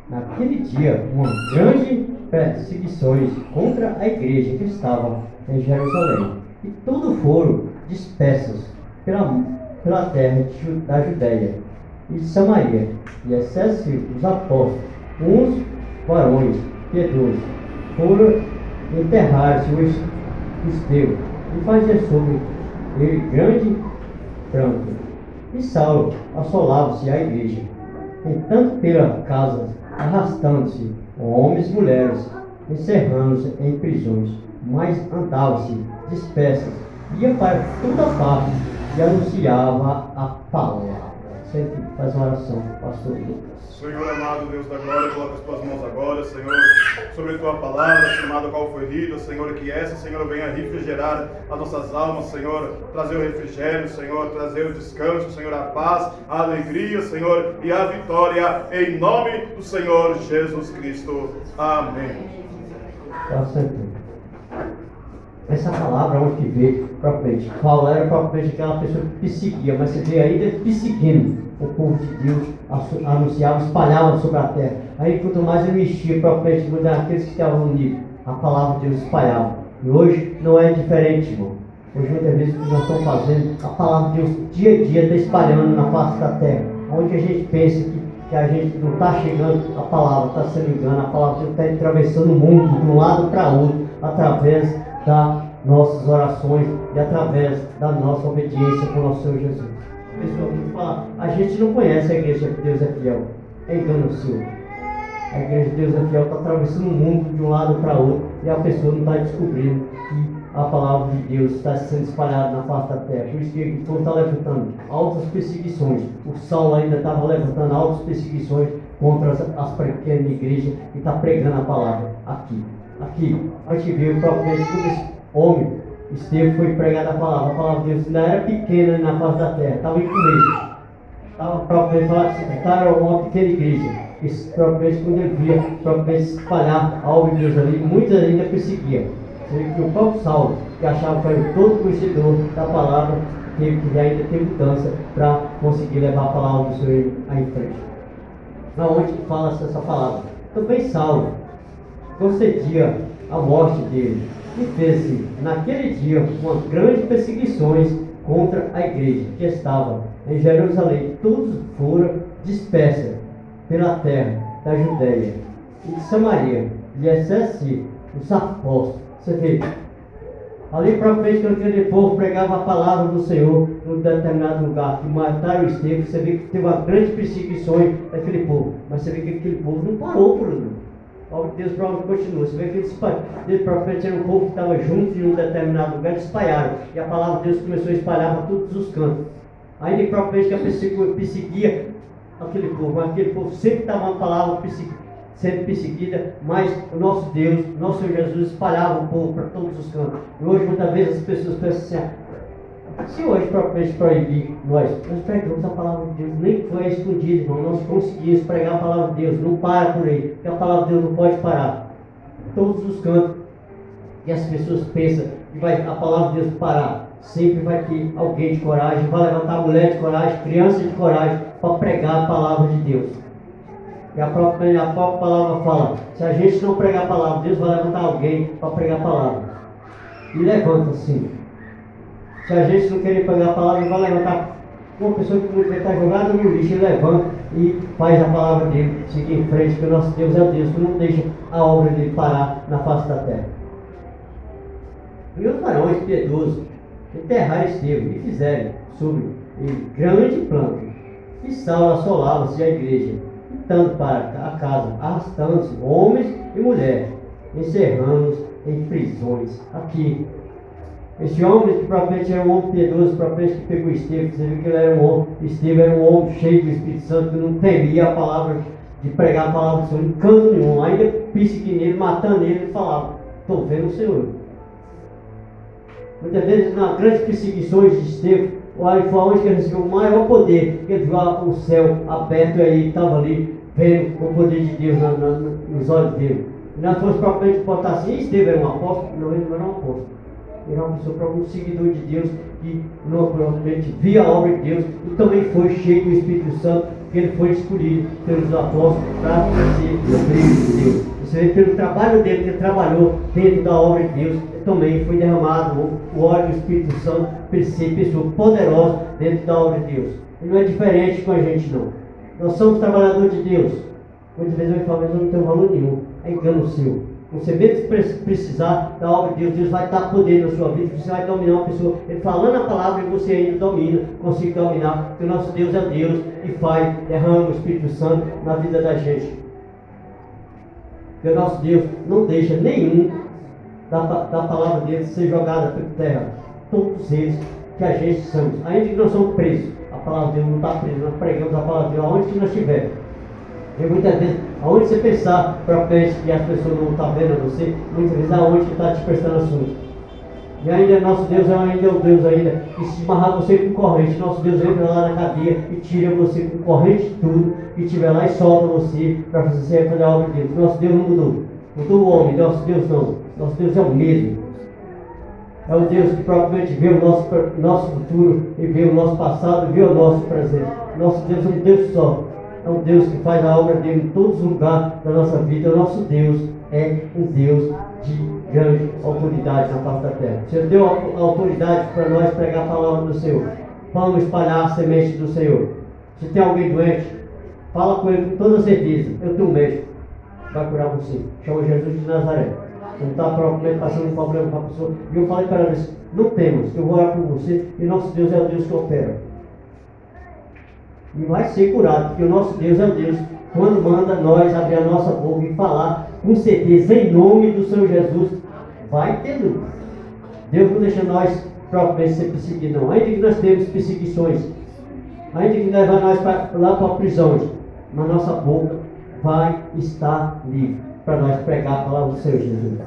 Naquele dia, uma grande perseguições contra a igreja que estava em Jerusalém, e todos foram dispersos pela terra da Judéia e de Samaria, e excesso os apóstolos, uns varões piedosos, foram enterrar-se o Estevão e fazer sobre ele grande pranto. E Saulo assolava-se à igreja, entanto pela casa, arrastando-se homens e mulheres, encerrando-se em prisões, mas andava-se dispersas, ia para toda parte e anunciava a palavra. Sempre faz uma oração, pastor Lucas. Senhor amado, Deus da glória, coloca as tuas mãos agora, Senhor, sobre a tua palavra, chamada qual foi lida, Senhor, que essa, Senhor, venha refrigerar as nossas almas, Senhor, trazer o refrigério, Senhor, trazer o descanso, Senhor, a paz, a alegria, Senhor, e a vitória, em nome do Senhor Jesus Cristo. Amém. Essa palavra, onde que veio propriamente? Paulo era propriamente aquela pessoa que perseguia, mas você vê ainda perseguindo o povo de Deus, anunciava, espalhava sobre a terra. Aí quanto mais ele mexia propriamente daqueles que estavam unidos, a palavra de Deus espalhava. E hoje não é diferente, irmão. Hoje muitas vezes o que nós estamos fazendo, a palavra de Deus dia a dia está espalhando na face da terra. Onde a gente pensa que a gente não está chegando, a palavra está sendo engano, a palavra de Deus está atravessando o mundo de um lado para outro, através das nossas orações e através da nossa obediência com o nosso Senhor Jesus. A pessoa que fala, a gente não conhece a igreja que Deus é fiel. É engano seu. A igreja de Deus é fiel está atravessando o mundo de um lado para outro e a pessoa não está descobrindo que a palavra de Deus está sendo espalhada na face da terra. Por isso que o povo está levantando altas perseguições. O Saulo ainda estava levantando altas perseguições contra as pequenas igrejas e está pregando a palavra aqui. Aqui, a gente viu propriamente quando esse homem, Estevão, foi pregado a palavra de Deus ainda era pequena na face da terra, estava em começo. Estava propriamente, era uma pequena igreja. E propriamente quando ele via, propriamente espalhar a obra de Deus ali, muitos ainda perseguiam. Você vê que o próprio Saulo, que achava que era todo conhecedor da palavra, teve que ainda ter mudança para conseguir levar a palavra do Senhor aí em frente. Aonde fala essa palavra? Também Saulo concedia a morte dele e fez-se naquele dia uma grande perseguições contra a igreja que estava em Jerusalém. Todos foram dispersos pela terra da Judéia e de Samaria, e excesso os apóstolos. Você vê, ali propriamente quando aquele povo pregava a palavra do Senhor num determinado lugar, que mataram o Estevão, você vê que teve uma grande perseguição daquele povo, mas você vê que aquele povo não parou por ali. Deus provavelmente continua. Você vê que eles propriamente era um povo que estava junto em um determinado lugar, eles espalharam. E a palavra de Deus começou a espalhar para todos os cantos. Ainda propriamente que a perseguia aquele povo, mas aquele povo sempre estava uma palavra sendo perseguida, mas o nosso Deus, nosso Senhor Jesus, espalhava o povo para todos os cantos. E hoje muitas vezes as pessoas pensam assim, se hoje propriamente proibir nós pregamos a palavra de Deus, nem foi escondido, irmão, nós conseguimos pregar a palavra de Deus, não para por aí, porque a palavra de Deus não pode parar. Todos os cantos, e as pessoas pensam que a palavra de Deus parar, sempre vai ter alguém de coragem, vai levantar mulher de coragem, criança de coragem, para pregar a palavra de Deus. E a própria palavra fala, se a gente não pregar a palavra de Deus, vai levantar alguém para pregar a palavra. E levanta sim. Se a gente não querer pegar a palavra, vai levantar uma pessoa que vai estar jogada no lixo, ele levanta e faz a palavra dele seguir em frente, porque o nosso Deus é o Deus que não deixa a obra dele parar na face da terra. E os varões piedosos enterraram Estevão e fizeram sobre ele grande plano. E Saulo assolava-se à igreja, tanto para a casa, arrastando-se homens e mulheres, encerrando-os em prisões. Aqui, esse homem que propriamente era um homem piedoso, propriamente que pegou Estevão, você viu que ele era um homem, Estevão era um homem cheio do Espírito Santo, que não temia a palavra, de pregar a palavra do Senhor em canto nenhum, ainda perseguindo ele, matando ele, ele falava, estou vendo o Senhor. Muitas vezes, nas grandes perseguições de Estevão, foi onde ele recebeu o maior poder, que ele viu o céu aberto e aí estava ali, vendo o poder de Deus nos olhos dele. E nós fosse propriamente botar assim, Estevão era um apóstolo? Não, ele não era um apóstolo. Ele era uma pessoa, um seguidor de Deus, que provavelmente via a obra de Deus e também foi cheio do Espírito Santo que ele foi escolhido pelos apóstolos para ser obreiro de Deus. Você vê pelo trabalho dele, que ele trabalhou dentro da obra de Deus, também foi derramado o óleo do Espírito Santo para ser pessoa poderosa dentro da obra de Deus. E não é diferente com a gente, não. Nós somos trabalhadores de Deus. Muitas vezes eu falo, mas eu não tenho valor nenhum. É engano seu. Você mesmo precisar da obra de Deus, Deus vai dar poder na sua vida, você vai dominar uma pessoa. Ele falando a palavra e você ainda domina, consegue dominar, porque o nosso Deus é Deus e faz, derrama o Espírito Santo na vida da gente. Porque o nosso Deus não deixa nenhum da palavra dele ser jogada por terra. Todos eles que a gente somos, ainda que nós somos presos, a palavra de Deus não está presa, nós pregamos a palavra de Deus aonde que nós estivermos. E muitas vezes, aonde você pensar propriamente que as pessoas não estão vendo você, muitas vezes aonde que está te prestando assunto. E ainda nosso Deus ainda é o Deus ainda que se amarrar você com corrente. Nosso Deus entra lá na cadeia e tira você com corrente de tudo, e estiver lá e solta você para você fazer a obra de Deus. Nosso Deus não mudou. Mudou o homem, nosso Deus não. Nosso Deus é o mesmo. É o Deus que propriamente vê o nosso futuro e vê o nosso passado e vê o nosso presente. Nosso Deus é um Deus só. É um Deus que faz a obra dele em todos os lugares da nossa vida. O nosso Deus é um Deus de grande autoridade na face da terra. O Senhor deu a autoridade para nós pregar a palavra do Senhor. Vamos espalhar a semente do Senhor. Se tem alguém doente, fala com ele com toda certeza. Eu tenho um médico, vai curar você. Chama Jesus de Nazaré. Você não está propriamente passando um problema com a pessoa. E eu falei para eles, não temos, eu vou orar por você. E nosso Deus é o Deus que opera. E vai ser curado, porque o nosso Deus é o Deus, quando manda nós abrir a nossa boca e falar com certeza, em nome do Senhor Jesus, vai ter luz. Deus não deixa nós propriamente ser perseguidos, não. Ainda que nós temos perseguições, ainda que nós vamos lá para a prisão, mas nossa boca vai estar livre para nós pregar a palavra do Senhor Jesus.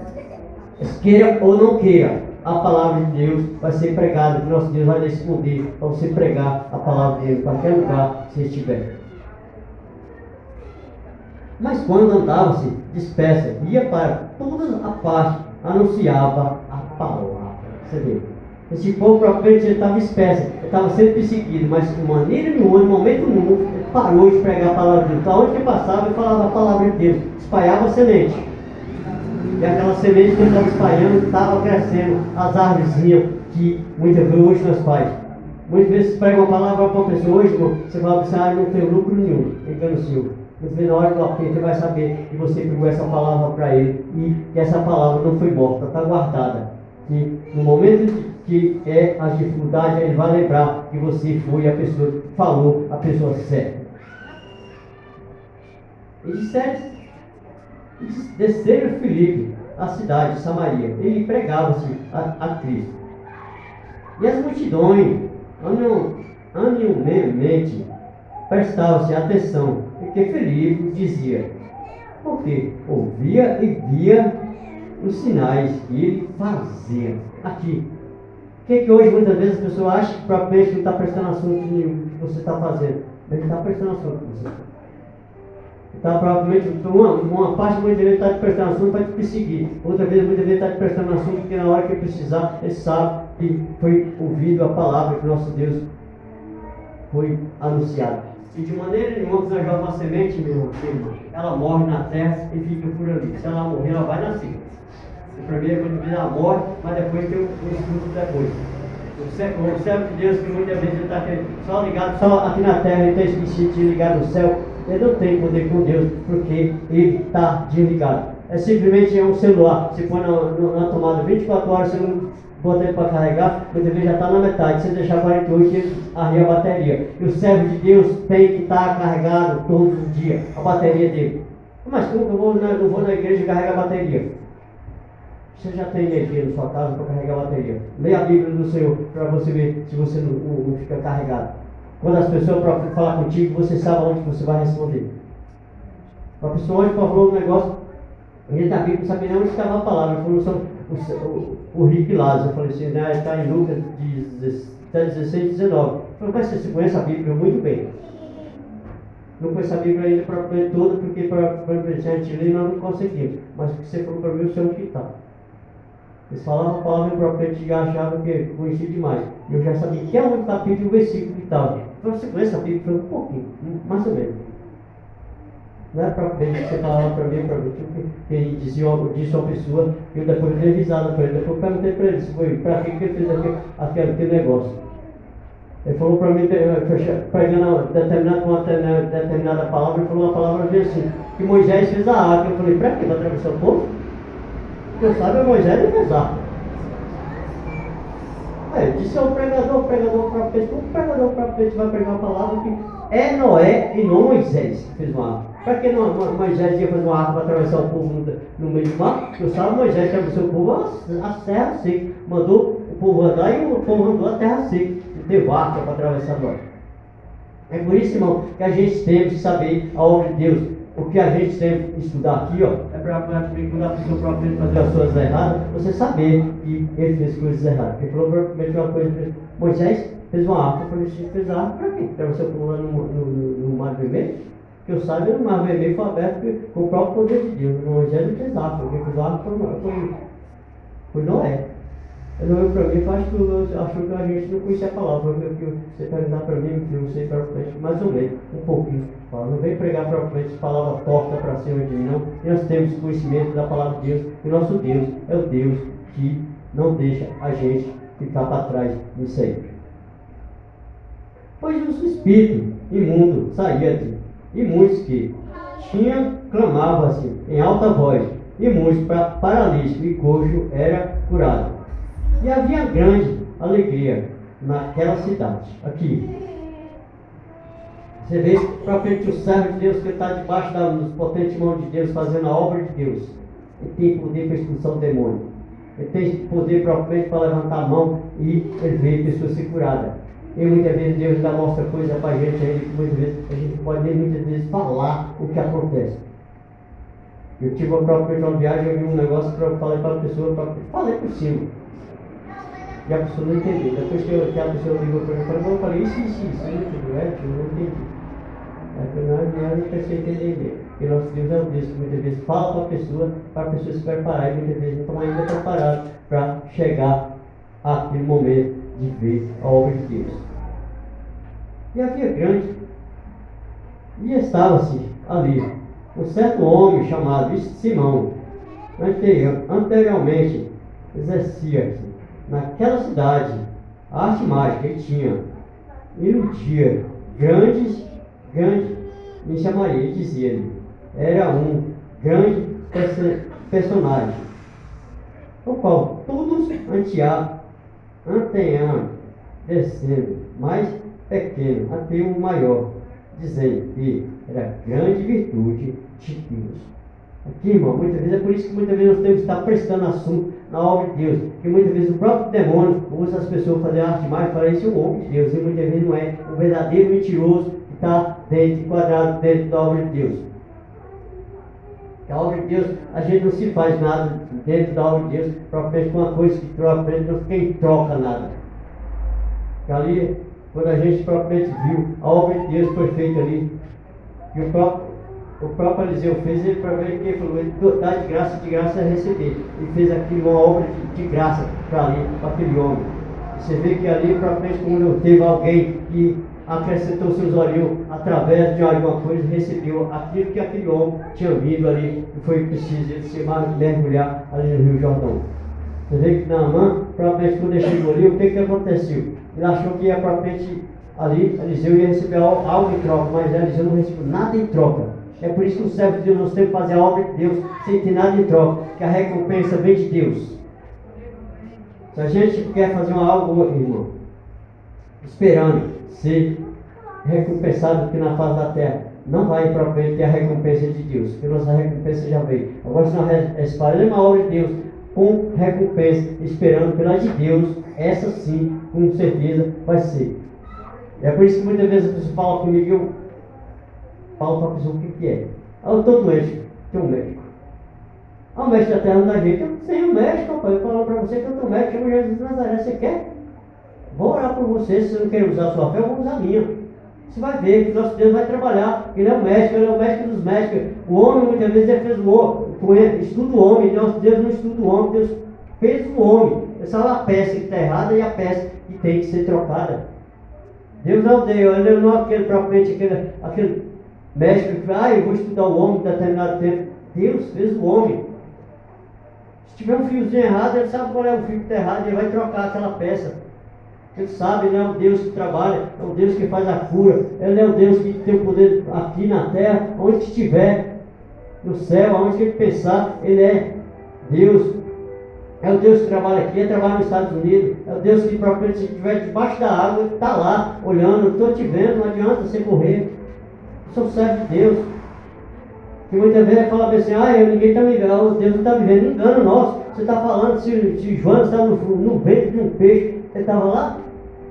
Queira ou não queira, a palavra de Deus vai ser pregada, que nosso Deus vai responder para você pregar a palavra dele, para qualquer lugar que você estiver. Mas quando andava-se dispersa, ia para toda a parte, anunciava a palavra. Você vê, esse povo propriamente estava disperso, ele estava sendo perseguido, mas de maneira nenhuma, em momento nenhum, ele parou de pregar a palavra de Deus. Então, onde que passava, ele falava a palavra de Deus, espalhava a semente. E aquela semente que ele estava espalhando estava crescendo, as árvorezinhas que muitas vezes hoje nós faz. Muitas vezes você prega uma palavra para uma pessoa hoje, irmão, você fala que essa não tem lucro nenhum, engano seu. Muitas vezes na hora do aperto ele vai saber que você pegou essa palavra para ele e que essa palavra não foi morta, está guardada. Que no momento que é as dificuldades, ele vai lembrar que você foi a pessoa que falou, a pessoa certa. E desceram Filipe, a cidade de Samaria, ele pregava-se a Cristo. E as multidões, animalmente, prestavam-se atenção, porque Filipe dizia, porque ouvia e via os sinais que ele fazia. Aqui. O que hoje muitas vezes a pessoa acha que propriamente não está prestando assunto nenhum que você está fazendo. Mas ele está prestando assunto com você. Está provavelmente, uma parte muitas vezes está te prestando assunto para te perseguir. Outra vez, muitas vezes está te prestando assunto porque na hora que ele precisar, ele sabe que foi ouvido a palavra que nosso Deus foi anunciado. E de maneira nenhuma que nós jogamos uma semente, meu irmão, ela morre na terra e fica por ali. Se ela morrer, ela vai nascer. Primeiro, muitas vezes ela morre, mas depois tem os frutos depois. O servo de Deus, que muitas vezes ele está só ligado, só aqui na terra, ele está esquecido de ligar no céu. Ele não tem poder com Deus, porque ele está desligado. É simplesmente um celular. Você põe na tomada 24 horas, você não bota ele para carregar, muitas vezes já está na metade. Se você deixar 48, ele arria a bateria. E o servo de Deus tem que estar carregado todos os dias, a bateria dele. Mas como que eu não vou na igreja e carregar a bateria? Você já tem energia na sua casa para carregar a bateria. Leia a Bíblia do Senhor para você ver se você não fica carregado. Quando as pessoas falar contigo, você sabe onde você vai responder. A pessoa hoje falou um negócio, ele da Bíblia não sabia nem onde estava a palavra. Ele falou sobre o rico Lázaro. Eu falei assim, né, está em Lucas 16, 19. Eu falei, mas você conhece a Bíblia muito bem. Não conheço a Bíblia ainda propriamente toda, porque para a gente ler nós não conseguimos. Mas o que você falou para mim, eu sei onde está. Eles falavam a palavra e o profeta já achava que conhecia demais. Eu já sabia que é um capítulo e o versículo que estava. Você conhece o capítulo? Foi um pouquinho, mais ou menos. Não é propriamente que você falava para mim, que ele disse uma pessoa, e eu depois dei risada para ele. Depois eu perguntei para ele se foi para que ele fez aquele negócio. Ele falou para mim, pregando uma determinada palavra, ele falou uma palavra assim, que Moisés fez a arca. Eu falei, para que? Para atravessar o povo? Porque eu sabe, Moisés não fez a arca. Ele disse ao pregador, profeta, o pregador, profeta vai pregar a palavra que é Noé e não Moisés que fez uma arca. Para que Moisés ia fazer uma arca para atravessar o povo no meio do mar? Porque sabe, Moisés atravessou o povo a terra seca, mandou o povo andar e o povo andou a terra seca. Não teve arca para atravessar o mar. É por isso, irmão, que a gente tem que saber a obra de Deus. O que a gente tem que estudar aqui, ó, é para quando a pessoa própria fazer as coisas erradas, você saber que ele fez coisas erradas. Ele falou propriamente uma coisa, Moisés fez uma arca, eu falei, fez a arca para quê? Para você pular no Mar Vermelho? Que eu saiba, o Mar Vermelho foi aberto com o próprio poder de Deus. Moisés não fez arca, quem fez a arca foi Noé. Ele olhou para mim e achou que a gente não conhecia a palavra. Que você perguntar para mim, que eu sei propriamente, mais ou menos, um pouquinho. Não vem pregar propriamente palavra torta para cima de mim, não. E nós temos conhecimento da palavra de Deus. E nosso Deus é o Deus que não deixa a gente ficar para trás nisso aí. Pois o espírito imundo saía de, e muitos que clamavam assim, em alta voz, e muitos paralíticos e coxo era curado. E havia grande alegria naquela cidade. Aqui. Você vê propriamente o servo de Deus que está debaixo das potentes mãos de Deus, fazendo a obra de Deus. Ele tem poder para expulsar o demônio. Ele tem poder propriamente para levantar a mão e ele vê pessoas ser curadas. E muitas vezes Deus ainda mostra coisa para a gente aí, que muitas vezes a gente pode nem muitas vezes falar o que acontece. Eu tive uma viagem, eu vi um negócio que eu falei para a pessoa, falei por cima. E a pessoa não entendeu. Depois que a pessoa ligou para mim, eu falei, isso, não entendeu, eu não entendi. Aí eu não pensei entender. Porque nosso Deus é o Deus que muitas vezes fala para a pessoa se preparar, e muitas vezes não estão ainda preparados para chegar àquele momento de ver a obra de Deus. E havia grande, e estava-se ali um certo homem chamado Simão, anteriormente exercia-se naquela cidade a arte mágica que tinha, iludia grande, me chamaria, e dizia-lhe, era um grande personagem, o qual todos antearam, descendo, mais pequeno até o maior, dizendo que era grande virtude de Deus. Aqui, irmão, muitas vezes é por isso que muitas vezes nós temos que estar prestando assunto na obra de Deus, porque muitas vezes o próprio demônio usa as pessoas para fazer arte mágica, para isso é o homem de Deus, e muitas vezes não é o verdadeiro mentiroso que está enquadrado dentro da obra de Deus. A obra de Deus, a gente não se faz nada dentro da obra de Deus, propriamente com uma coisa que propriamente não fica em troca nada. Porque ali, quando a gente propriamente viu, a obra de Deus foi feita ali, e o próprio Eliseu fez, ele falou, ele dá de graça é receber. Ele fez aquilo, uma obra de graça para ali, para aquele homem. Você vê que ali, propriamente, quando teve alguém que acrescentou seus olhos através de alguma coisa, recebeu aquilo que aquele homem tinha vindo ali, e foi preciso ele se mergulhar ali no Rio Jordão. Você vê que Naamã, propriamente, quando ele chegou ali, o que aconteceu? Ele achou que ia propriamente ali, Eliseu ia receber algo em troca, mas Eliseu não recebeu nada em troca. É por isso que o servo de Deus nós temos que fazer a obra de Deus sem ter nada em troca, que a recompensa vem de Deus. Se a gente quer fazer algo, irmão, esperando ser recompensado aqui na face da terra, não vai propriamente ter a recompensa de Deus, porque nossa recompensa já veio. Agora, se nós faremos a obra de Deus com recompensa, esperando pela de Deus, essa sim, com certeza, vai ser. É por isso que muitas vezes a pessoa fala comigo, eu falo para a pessoa o que é. Eu estou doente, tem um médico. O médico da terra da gente, eu sei um médico, papai, eu falo para você que eu estou médico, chama Jesus de Nazaré, você quer? Vou orar por você, se você não quer usar a sua fé, eu vou usar a minha. Você vai ver que nosso Deus vai trabalhar, ele é o médico, ele é o médico dos médicos. O homem muitas vezes ele fez estuda o homem, nosso Deus não estuda o homem, Deus fez o homem. Ele sabe a peça que está errada e a peça que tem que ser trocada. Deus não deu, ele não é aquele propriamente aquele médico que fala, eu vou estudar o homem em determinado tempo. Deus fez o homem. Se tiver um fiozinho errado, ele sabe qual é o fio que está errado, ele vai trocar aquela peça. Ele sabe, ele é o Deus que trabalha, é o Deus que faz a cura, ele é o Deus que tem o poder aqui na terra, onde estiver, no céu, aonde que ele pensar, ele é Deus. É o Deus que trabalha aqui, ele trabalha nos Estados Unidos, é o Deus que propriamente, se estiver debaixo da água, ele está lá, olhando, estou te vendo, não adianta você correr. Eu sou servo de Deus. Que muitas vezes ele fala assim, ninguém está me vendo, Deus não está me vendo, engano nosso. Você está falando, se João está no ventre de um peixe, ele estava lá,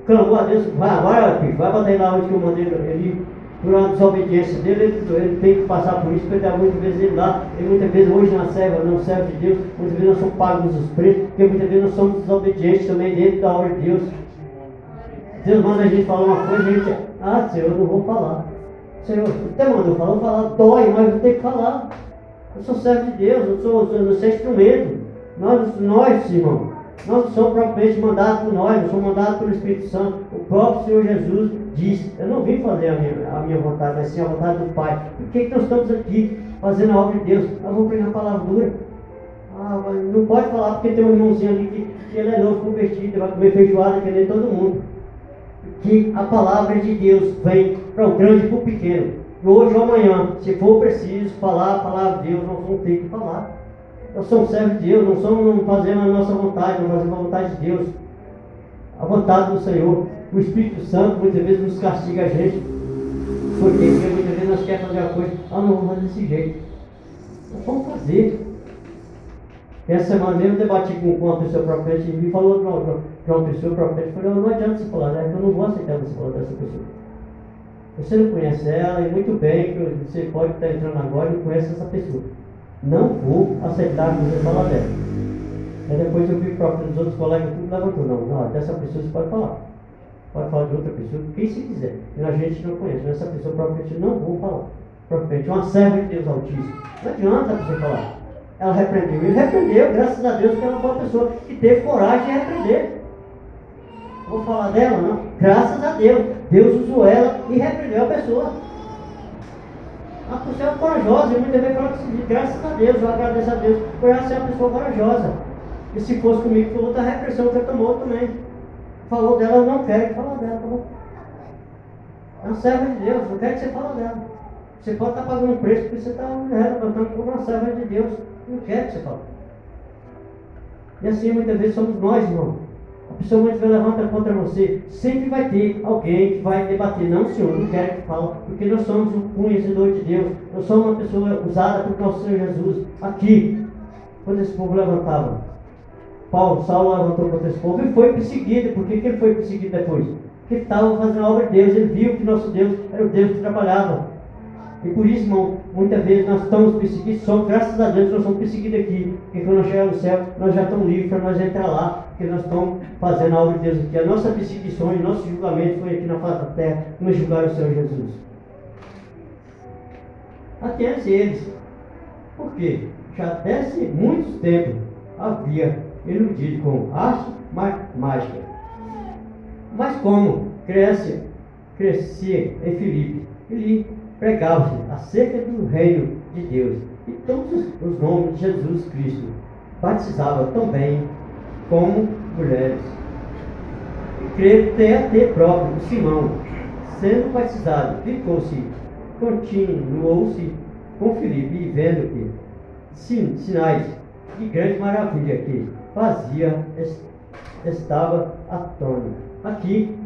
clamou a Deus, vai agora, filho, vai bater lá onde que eu mandei ele, por uma desobediência dele, ele tem que passar por isso, porque muitas vezes ele lá, e muitas vezes hoje não serve de Deus, muitas vezes nós somos pagos os preços, porque muitas vezes nós somos desobedientes também dentro da hora de Deus. Deus manda a gente falar uma coisa, a gente, Senhor, eu não vou falar. Senhor, até mandou falar, vou falar, dói, mas eu vou ter que falar. Eu sou servo de Deus, eu sou instrumento. Nós, irmão, nós não somos propriamente mandados por nós, nós somos mandados pelo Espírito Santo. O próprio Senhor Jesus diz, eu não vim fazer a minha vontade, mas sim a vontade do Pai. Por que nós estamos aqui fazendo a obra de Deus? Nós vamos pregar a palavra dura. Mas não pode falar porque tem um irmãozinho ali que ele é novo convertido, vai comer feijoada que nem todo mundo. Que a palavra de Deus vem para o grande e para o pequeno. Hoje ou amanhã, se for preciso falar a palavra de Deus, nós vamos ter que falar. Nós somos servos de Deus, não fazemos a nossa vontade, não fazemos a vontade de Deus. A vontade do Senhor. O Espírito Santo muitas vezes nos castiga a gente. Porque muitas vezes nós queremos fazer a coisa, não vamos fazer desse jeito. Nós vamos fazer. Essa semana mesmo eu debati com uma pessoa propriamente, e falou para uma pessoa propriamente, falou, não adianta você falar, né? Eu não vou aceitar você falar dessa pessoa. Você não conhece ela, e muito bem, que você pode estar entrando agora e não conhece essa pessoa. Não vou aceitar que você fala dela. Aí depois eu vi próprio dos outros colegas, tudo levantou, não, dessa pessoa você pode falar. Pode falar de outra pessoa, quem se quiser. E a gente não conhece, mas essa pessoa propriamente não vou falar. Propriamente, uma serva de Deus Altíssimo. Não adianta a pessoa falar. Ela repreendeu. Ele repreendeu, graças a Deus, que ela foi uma pessoa que teve coragem de repreender. Vou falar dela, não? Graças a Deus. Deus usou ela e repreendeu a pessoa. A pessoa é corajosa, e muitas vezes fala assim, graças a Deus, eu agradeço a Deus por ela ser uma pessoa corajosa. E se fosse comigo, foi outra repressão que eu tomou também. Falou dela, eu não quero falar dela, tá bom? É uma serva de Deus, não quero que você fale dela. Você pode estar pagando um preço porque você está levantando por uma serva de Deus. Não quero que você fale. E assim muitas vezes somos nós, irmão. A pessoa muitas vezes levanta contra você. Sempre vai ter alguém que vai debater. Não, Senhor, não quero que fale. Porque nós somos um conhecedor de Deus. Nós somos uma pessoa usada por nosso Senhor Jesus. Aqui, quando esse povo levantava. Saulo levantou contra esse povo e foi perseguido. Por que ele foi perseguido depois? Porque ele estava fazendo a obra de Deus. Ele viu que nosso Deus era o Deus que trabalhava. E por isso, irmão, muitas vezes nós estamos perseguidos, graças a Deus nós somos perseguidos aqui, porque quando nós chegamos no céu, nós já estamos livres para nós entrar lá, porque nós estamos fazendo a obra de Deus aqui. A nossa perseguição e nosso julgamento foi aqui na face da terra, nos julgaram o Senhor Jesus. Até antes eles. Por quê? Já desde muitos tempos havia iludido com arte mágica. Mas como crescia em Filipe, ele pregava-se acerca do reino de Deus e todos os nomes de Jesus Cristo. Batizava também como mulheres. E creio ter próprio Simão, sendo batizado, continuou-se com Filipe e vendo que sinais de grande maravilha que fazia, estava atônito. Aqui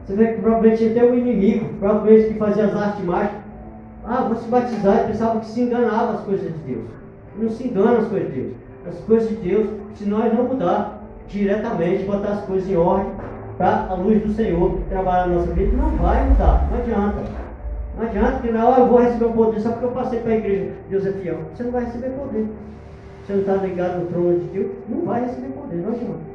você vê que provavelmente tem um inimigo, provavelmente que fazia as artes mágicas. Vou se batizar, e pensava que se enganava as coisas de Deus. Não se engana as coisas de Deus. As coisas de Deus, se nós não mudar diretamente, botar as coisas em ordem, para a luz do Senhor trabalhar na nossa vida, não vai mudar, não adianta. Não adianta que na hora eu vou receber o poder só porque eu passei para a igreja, Deus é fiel. Você não vai receber poder. Você não está ligado no trono de Deus, não vai receber poder, não adianta.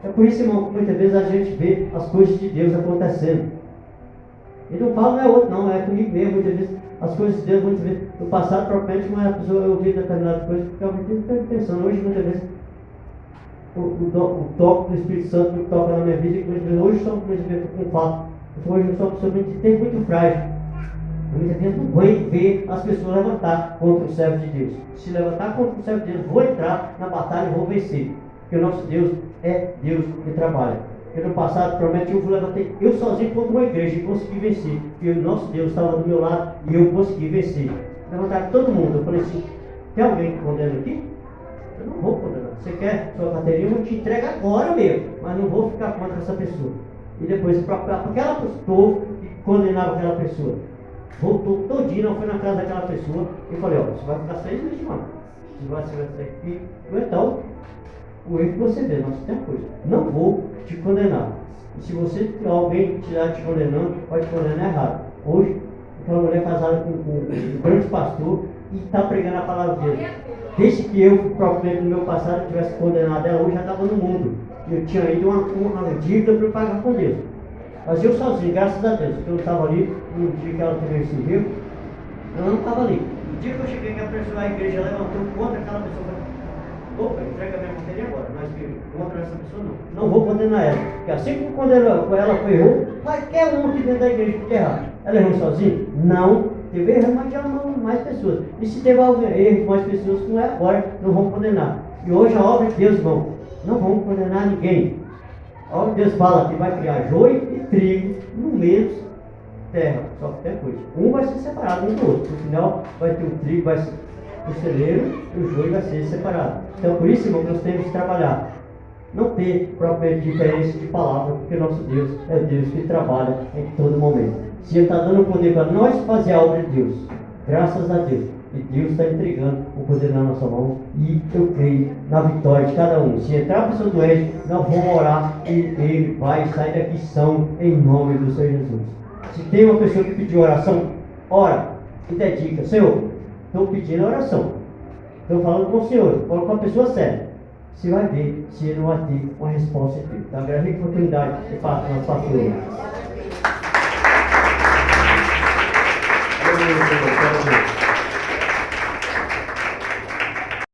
É por isso, irmão, que muitas vezes a gente vê as coisas de Deus acontecendo. E não falo não é outro, não, é comigo mesmo. Muitas vezes as coisas de Deus, muitas vezes, no passado, propriamente, uma pessoa ouvia determinadas coisas, ficava pensando. Hoje, muitas vezes, o toque do Espírito Santo que toca na minha vida, e hoje sou com fato. Hoje eu sou uma pessoa muito frágil. Muitas vezes não aguento ver as pessoas levantar contra o servo de Deus. Se levantar contra o servo de Deus, vou entrar na batalha e vou vencer. Porque o nosso Deus é Deus que trabalha. Porque no passado, promete, eu levantei eu sozinho contra uma igreja e consegui vencer. Porque o nosso Deus estava do meu lado e eu consegui vencer. Levantaram todo mundo. Eu falei assim, tem alguém que condena aqui? Eu não vou condenar. Você quer sua carteirinha? Eu te entrego agora mesmo. Mas não vou ficar contra essa pessoa. E depois, para aquela pessoa que condenava aquela pessoa, voltou todinho, não foi na casa daquela pessoa e falei, ó, você vai ficar 6 meses de mano. Você vai sair aqui. Então, o erro que você vê, nós temos coisa. Não vou te condenar. E se você alguém estiver te condenando, pode te condenar errado. Hoje, aquela mulher casada com um grande pastor e está pregando a palavra de Deus. Desde que eu, propriamente no meu passado, tivesse condenado ela, hoje já estava no mundo. Eu tinha ido uma dívida para eu pagar com Deus. Mas eu sozinho, graças a Deus, porque eu estava ali, no dia que ela teve esse rio, eu não estava ali. No dia que eu cheguei, que a pessoa, a igreja levantou contra aquela pessoa, eu falei, opa, entrega a minha carteirinha agora, mas contra essa pessoa não. Não vou condenar ela. Porque assim que condenou ela foi erro, qualquer um aqui dentro da igreja que errar. Ela errou sozinha? Não. Teve erro, mas já amou mais pessoas. E se teve algum erro, mais pessoas com ela, agora não vão condenar. E hoje a obra de Deus, irmão, não vamos condenar ninguém. A obra de Deus fala que vai criar joio e trigo no mesmo terra. Só que tem coisa. Um vai ser separado um do outro. No final vai ter o trigo, vai ser o celeiro e o joio vai ser separado. Então por isso, irmão, nós temos que trabalhar. Não ter própria diferença de palavra, porque nosso Deus é o Deus que trabalha em todo momento. Se Ele está dando o poder para nós fazer a obra de Deus, graças a Deus, e Deus está entregando o poder na nossa mão, e eu creio na vitória de cada um. Se entrar a pessoa doente, nós vamos orar e ele vai sair daqui são em nome do Senhor Jesus. Se tem uma pessoa que pediu oração, ora e dedica. Senhor, estou pedindo oração, estou falando com o Senhor, falo com a pessoa certa. Você vai ver se ele não vai ter uma resposta aqui. Então, grande oportunidade de falar com o pastor. Aleluia.